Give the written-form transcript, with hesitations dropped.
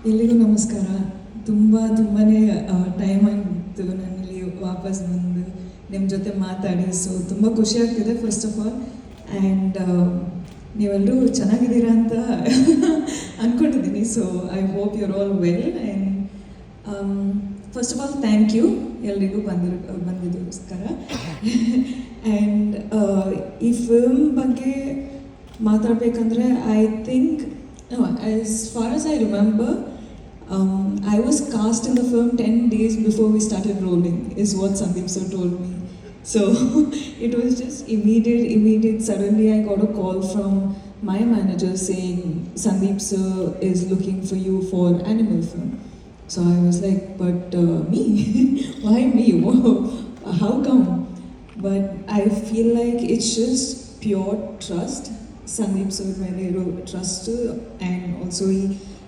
ಎಲ್ಲಿಗೂ ನಮಸ್ಕಾರ. ತುಂಬನೇ ಟೈಮ್ ಆಗಿತ್ತು ನಾನಿಲ್ಲಿ ವಾಪಸ್ ಬಂದು ನಿಮ್ಮ ಜೊತೆ ಮಾತಾಡಿ. ಸೊ ತುಂಬ ಖುಷಿ ಆಗ್ತಿದೆ ಫಸ್ಟ್ ಆಫ್ ಆಲ್. ಆ್ಯಂಡ್ ನೀವೆಲ್ಲರೂ ಚೆನ್ನಾಗಿದ್ದೀರಾ ಅಂತ ಅಂದ್ಕೊಂಡಿದ್ದೀನಿ. So I hope you're all well. And first of all thank you ಎಲ್ರಿಗೂ ಬಂದಿದ್ದಕ್ಕೋಸ್ಕರ. ಆ್ಯಂಡ್ ಈ ಫಿಲ್ಮ್ ಬಗ್ಗೆ ಮಾತಾಡಬೇಕಂದ್ರೆ I think as far as I remember, I was cast in the film 10 days before we started rolling, is what Sandeep sir told me. So it was just immediate. Suddenly I got a call from my manager saying, Sandeep sir is looking for you for animal film. So I was like, but me? Why me? How come? But I feel like it's just pure trust. Sandeep sir ಮೇಲೆ ಇರೋ trust. And also ಈ